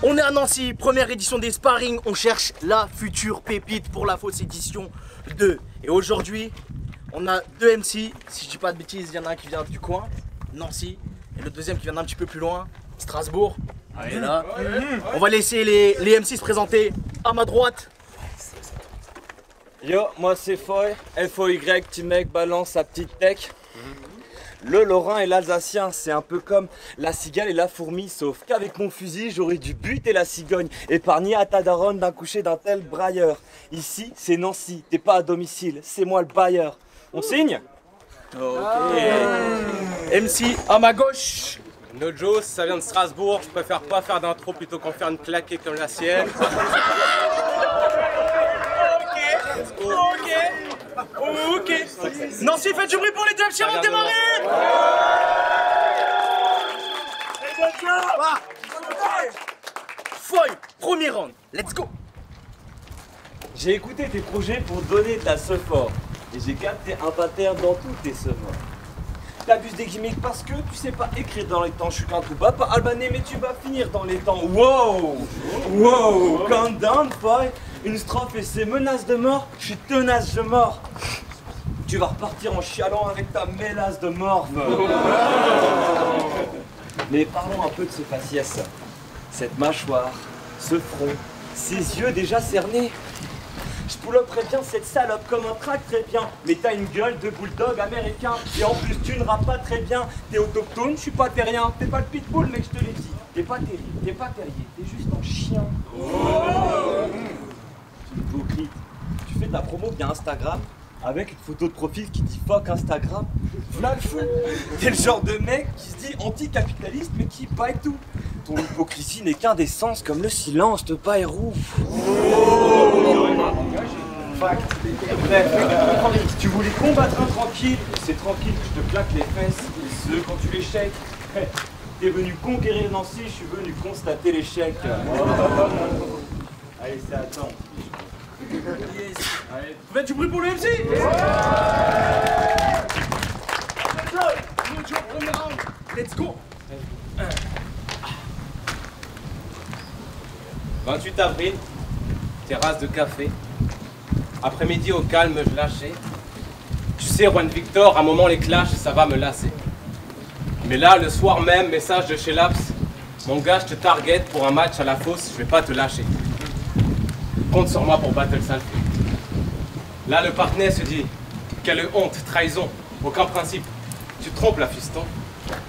On est à Nancy, première édition des sparring. On cherche la future pépite pour la fausse édition 2. Et aujourd'hui, on a deux MC. Si je dis pas de bêtises, il y en a un qui vient du coin, Nancy, et le deuxième qui vient d'un petit peu plus loin, Strasbourg. Et là, on va laisser les MC se présenter. À ma droite. Yo, moi c'est Foy, F-O-Y, petit mec balance sa petite tech. Le Lorrain et l'Alsacien, c'est un peu comme la cigale et la fourmi, sauf qu'avec mon fusil, j'aurais dû buter la cigogne, épargner à ta daronne d'un coucher d'un tel brailleur. Ici, c'est Nancy, t'es pas à domicile, c'est moi le bailleur. On signe? Ok. MC à ma gauche. Nojo, ça vient de Strasbourg, je préfère pas faire d'intro plutôt qu'en faire une claquée comme la sienne. Ok. Nancy, faites du bruit pour les deux MC avant de démarrer. Foy, premier round, let's go. J'ai écouté tes projets pour donner de la sephore, et j'ai capté un pattern dans tous tes sephores. T'abuses des gimmicks parce que tu sais pas écrire dans les temps. Je suis qu'un tout bas, pas albanais, mais tu vas finir dans les temps. Wow, calm down, boy. Une strophe et ses menaces de mort, je suis tenace, je mords. Tu vas repartir en chialant avec ta mélasse de morve. Mais parlons un peu de ce faciès. Cette mâchoire, ce front, ces yeux déjà cernés. Je pull-uperais bien cette salope comme un track très bien. Mais t'as une gueule de bulldog américain. Et en plus tu ne rappes pas très bien. T'es autochtone, je suis pas terrien. T'es pas le pitbull mec, je te l'ai dit. T'es pas terrier, t'es pas terrier, t'es juste un chien. Hypocrite. Tu fais ta promo via Instagram avec une photo de profil qui dit fuck Instagram. V'là le fou. T'es le genre de mec qui se dit anticapitaliste mais qui baille tout. Ton hypocrisie n'est qu'indécence comme le silence de Bayrou. Fact. Bref, si tu voulais combattre un tranquille, c'est tranquille que je te claque les fesses, et ce quand tu les shakes. T'es venu conquérir Nancy, je suis venu constater l'échec. Allez, c'est à temps. Allez, faites du bruit pour le MC. Nojo, premier round, let's go. 28 avril, terrasse de café. Après-midi au calme, je lâchais. Tu sais, Juan Victor, à un moment les clashs, ça va me lasser. Mais là, le soir même, message de chez Laps. Mon gars, je te target pour un match à la fosse, je vais pas te lâcher. Compte sur moi pour battle Salfé. Là, le partenaire se dit, quelle honte, trahison, aucun principe. Tu te trompes là, fiston.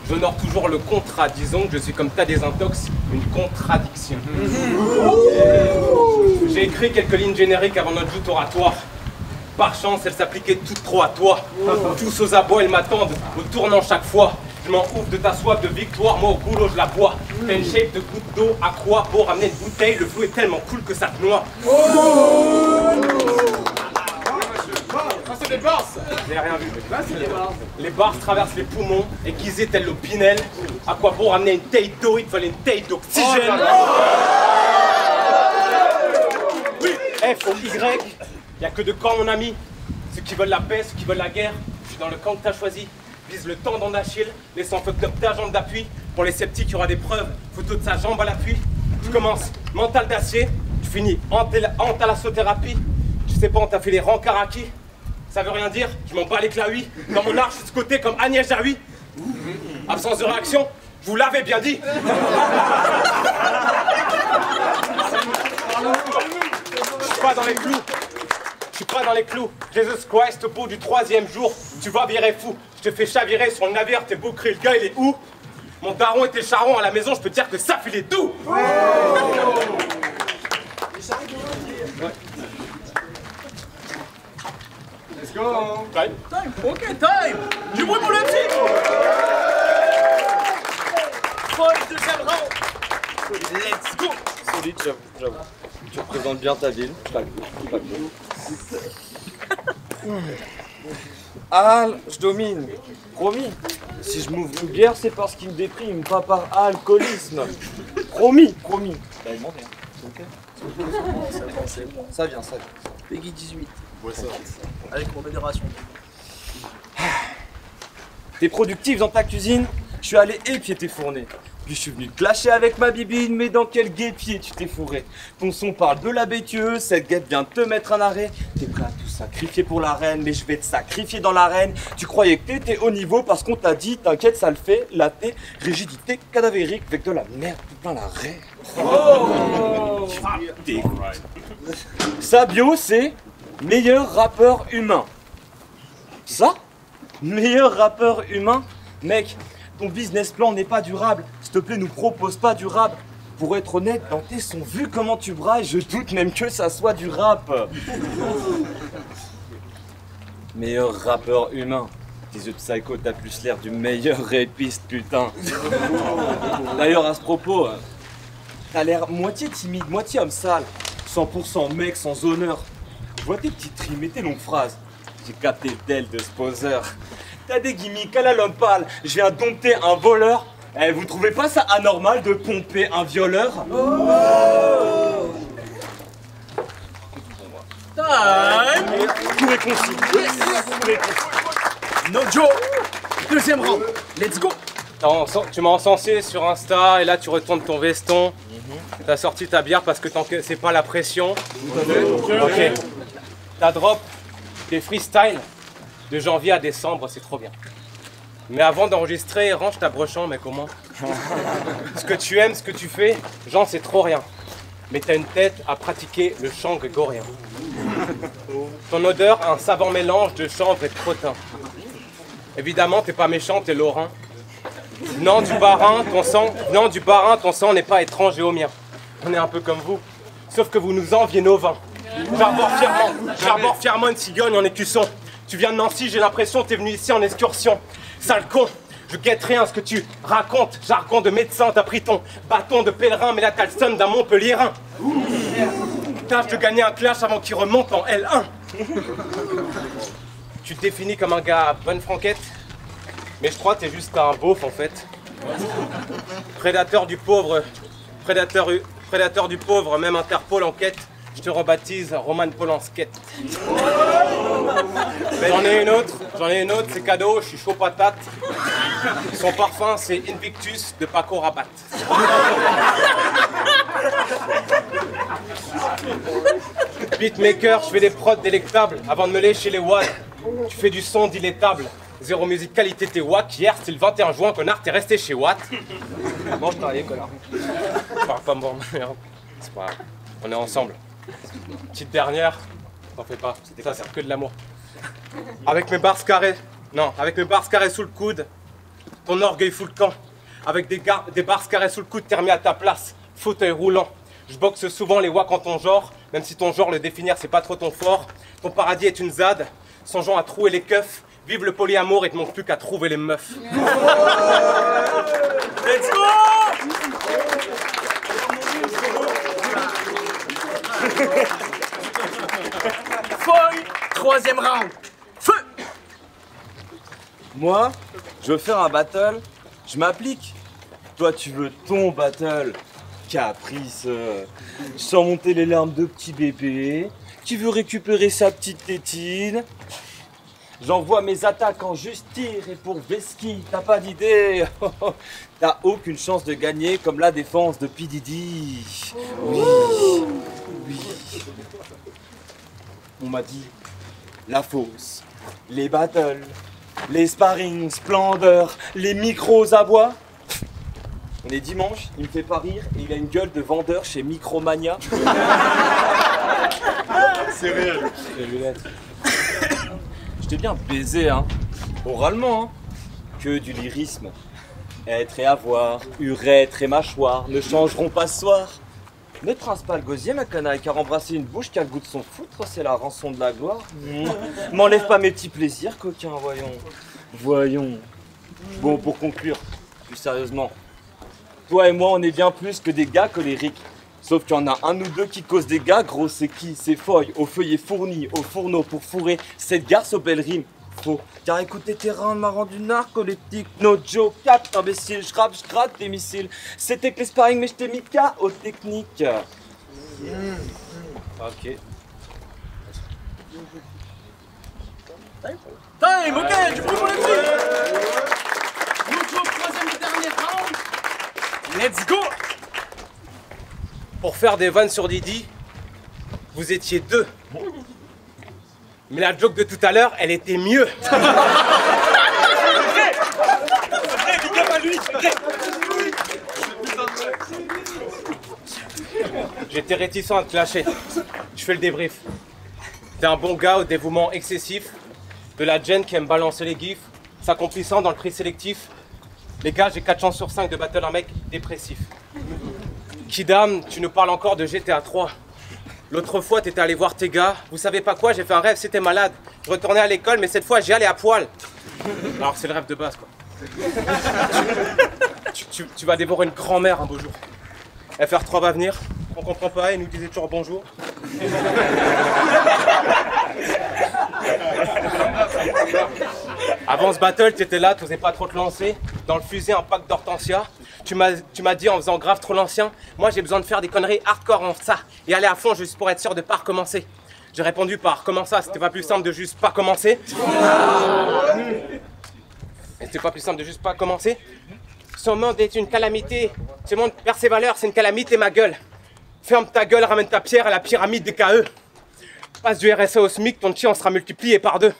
J'honore toujours le contrat, disons que je suis comme t'as des intox, une contradiction. J'ai écrit quelques lignes génériques avant notre joute oratoire. Par chance, elles s'appliquaient toutes trop à toi. Tous aux abois, elles m'attendent, au tournant chaque fois. Je m'en ouvre de ta soif de victoire, moi au goulot je la bois. T'as une shape de goutte d'eau, à quoi pour ramener une bouteille, le flou est tellement cool que ça te noie. C'est des bars. J'ai rien vu. Les bars traversent les poumons, aiguisés tels le Pinel. À quoi bon ramener une taille d'eau, il te fallait une taille d'oxygène. Oui, F-O-Y, y'a que deux camps mon ami. Ceux qui veulent la paix, ceux qui veulent la guerre. Je suis dans le camp que t'as choisi. Vise le tendon d'Achille, laissant fuck up ta jambe d'appui. Pour les sceptiques, il y aura des preuves. Photo de sa jambe à l'appui. Tu commences mental d'acier, tu finis en thalassothérapie. Tu sais pas, on t'a fait les rangs karaki. Ça veut rien dire, je m'en bats les claouis. Dans mon arche, je suis de côté comme Agnès Jaoui. Absence de réaction, je vous l'avais bien dit. Je suis pas dans les clous. Je suis pas dans les clous. Jesus Christ, au bout du 3e jour, tu vas virer fou. Je te fais chavirer sur le navire, t'es beau cri, le gars il est où? Mon daron était charron à la maison, je peux te dire que ça filait tout. Let's go. Time. Ok, time. Du bruit pour le MC. Foy, deuxième round. Let's go. Solide, j'avoue. Tu représentes bien ta ville. Al, je domine. Promis. Si je m'ouvre une bière, c'est parce qu'il me déprime, pas par alcoolisme. Promis. T'as demandé, hein. Ok. Ça vient. Peggy 18. Ouais, ça. Avec modération. T'es productif dans ta cuisine, Je suis allé épier tes fournées. Puis je suis venu te clasher avec ma bibine, mais dans quel guêpier tu t'es fourré? Ton son parle de la bêtieuse, cette guêpe vient te mettre en arrêt. T'es prêt à tout sacrifier pour la reine, mais je vais te sacrifier dans l'arène. Tu croyais que t'étais au niveau parce qu'on t'a dit, t'inquiète, ça le fait, laté, rigidité cadavérique, avec de la merde tout plein l'arrêt. Oh, Sabio, c'est meilleur rappeur humain. Ça? Meilleur rappeur humain? Mec, ton business plan n'est pas durable. S'il te plaît, nous propose pas du rap. Pour être honnête, dans tes sons, vu comment tu brailles, je doute même que ça soit du rap. Meilleur rappeur humain. Tes yeux de psycho, t'as plus l'air du meilleur rapiste, putain. D'ailleurs, à ce propos, t'as l'air moitié timide, moitié homme sale. 100% mec sans honneur. Je vois tes petites rimes et tes longues phrases. J'ai capté le tel de ce poseur. T'as des gimmicks à la l'homme pâle. Je viens dompter un voleur. Eh, vous trouvez pas ça anormal de pomper un violeur? Time. Tout est concis. No Joe. Deuxième round. Let's go. Tu m'as encensé sur Insta et là tu retournes ton veston. T'as sorti ta bière parce que c'est pas la pression. Ok. T'as drop des freestyles de janvier à décembre, c'est trop bien. Mais avant d'enregistrer, range ta brochant, mais comment? Ce que tu aimes, ce que tu fais, j'en sais trop rien. Mais t'as une tête à pratiquer le chant grégorien. Ton odeur a un savant mélange de chanvre et de crottin. Évidemment, t'es pas méchant, t'es lorrain. Venant du Bas-Rhin, ton sang n'est pas étranger au mien. On est un peu comme vous, sauf que vous nous enviez nos vins. J'arbore fièrement une cigogne en écusson. Tu viens de Nancy, j'ai l'impression que t'es venu ici en excursion. Sale con, je guette rien à ce que tu racontes. Jargon de médecin, t'as pris ton bâton de pèlerin, mais là t'as le son d'un Montpellierin. Tâche de gagner un clash avant qu'il remonte en L1. Tu te définis comme un gars bonne franquette, mais je crois que t'es juste un beauf en fait. Prédateur du pauvre, prédateur du pauvre, même Interpol enquête. Je te rebaptise Roman Polanski. J'en ai une autre, c'est cadeau, je suis chaud patate. Son parfum, c'est Invictus de Paco Rabat. Beatmaker, je fais des prods délectables avant de me lécher les watts. Tu fais du son dilettable. Zéro musique qualité, t'es wack. Hier, c'était le 21 juin, connard, t'es resté chez Watt. Mange ta connard. Parle pas me merde. C'est pas grave. On est ensemble. Petite dernière, t'en fais pas, ça sert que de l'amour. Avec mes barres carrées sous le coude, ton orgueil fout le camp. Avec des barres carrées sous le coude, t'es remis à ta place, fauteuil roulant. Je boxe souvent les wacks en ton genre, même si ton genre, le définir, c'est pas trop ton fort. Ton paradis est une zade, songeant à trouer les keufs. Vive le polyamour, il te manque plus qu'à trouver les meufs. Let's go! Foy, troisième round. Feu. Moi, je veux faire un battle, je m'applique. Toi, tu veux ton battle. Caprice. Je sens monter les larmes de petit bébé qui veut récupérer sa petite tétine. J'envoie mes attaques en juste tir et pour Veski, t'as pas d'idée. T'as aucune chance de gagner comme la défense de P. Diddy. Oui, oui. On m'a dit la fosse, les battles, les sparring, splendeur, les micros à bois. On est dimanche, il me fait pas rire et il a une gueule de vendeur chez Micromania. C'est réel. Les lunettes. Je t'ai bien baisé, hein. Oralement, hein. Que du lyrisme. Être et avoir, urètre et mâchoire ne changeront pas ce soir. Ne trace pas le gosier, ma canaille, car embrasser une bouche qui a le goût de son foutre, c'est la rançon de la gloire. M'enlève pas mes petits plaisirs, coquin, voyons. Bon, pour conclure, plus sérieusement, toi et moi, on est bien plus que des gars colériques. Sauf qu'il y en a un ou deux qui causent des gars, gros, c'est qui? C'est Foy, au feuillet fourni, au fourneau pour fourrer cette garce aux belles rimes. Faux, car écouter tes reins m'a rendu narcoleptique. No joke, cap, imbécile, je rappe, je gratte des missiles. C'était que les sparring, mais je t'ai mis KO technique. Ok. Time, ok, du coup pour les filles. No joke, troisième Let's go! Pour faire des vannes sur Didi, vous étiez deux. Mais la joke de tout à l'heure, elle était mieux. J'étais réticent à te lâcher. Je fais le débrief. T'es un bon gars au dévouement excessif, de la gêne qui aime balancer les gifs, s'accomplissant dans le tri sélectif. Les gars, j'ai 4 chances sur 5 de battle un mec dépressif. Kidam, tu nous parles encore de GTA 3. L'autre fois, t'étais allé voir tes gars. Vous savez pas quoi, j'ai fait un rêve, c'était malade. Je retournais à l'école, mais cette fois, j'y allais à poil. Alors, c'est le rêve de base, quoi. Tu vas dévorer une grand-mère un beau jour. FR3 va venir, on comprend pas, il nous disait toujours bonjour. Avant ce battle, t'étais là, t'osais pas trop te lancer. Dans le fusil, un pack d'hortensia. Tu m'as dit en faisant grave trop l'ancien, moi j'ai besoin de faire des conneries hardcore en ça et aller à fond juste pour être sûr de pas recommencer. J'ai répondu par comment ça, c'était pas plus simple de juste pas commencer. Et c'était pas plus simple de juste pas commencer. Ce monde est une calamité. Ce monde perd ses valeurs, c'est une calamité ma gueule. Ferme ta gueule, ramène ta pierre à la pyramide des KE. Passe du RSA au SMIC, ton chien sera multiplié par 2.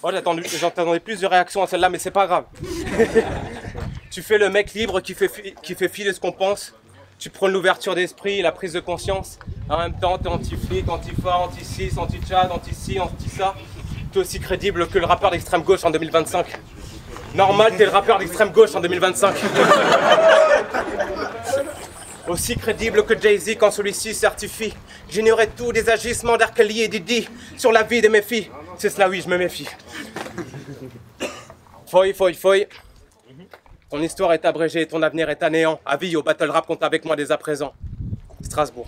Oh, j'attendais plus de réactions à celle-là, mais c'est pas grave. Tu fais le mec libre qui fait fi de ce qu'on pense. Tu prônes l'ouverture d'esprit, la prise de conscience. En même temps, t'es anti-flic, anti-fa, anti-cis, anti-tchad, anti-ci, anti-ça. T'es aussi crédible que le rappeur d'extrême gauche en 2025. Normal, t'es le rappeur d'extrême gauche en 2025. Aussi crédible que Jay-Z quand celui-ci certifie. J'ignorais tous des agissements d'Arkelly et Didi sur la vie de mes filles. C'est cela, oui, je me méfie. Foy. Ton histoire est abrégée, ton avenir est à néant. Avis au battle rap compte avec moi dès à présent. Strasbourg.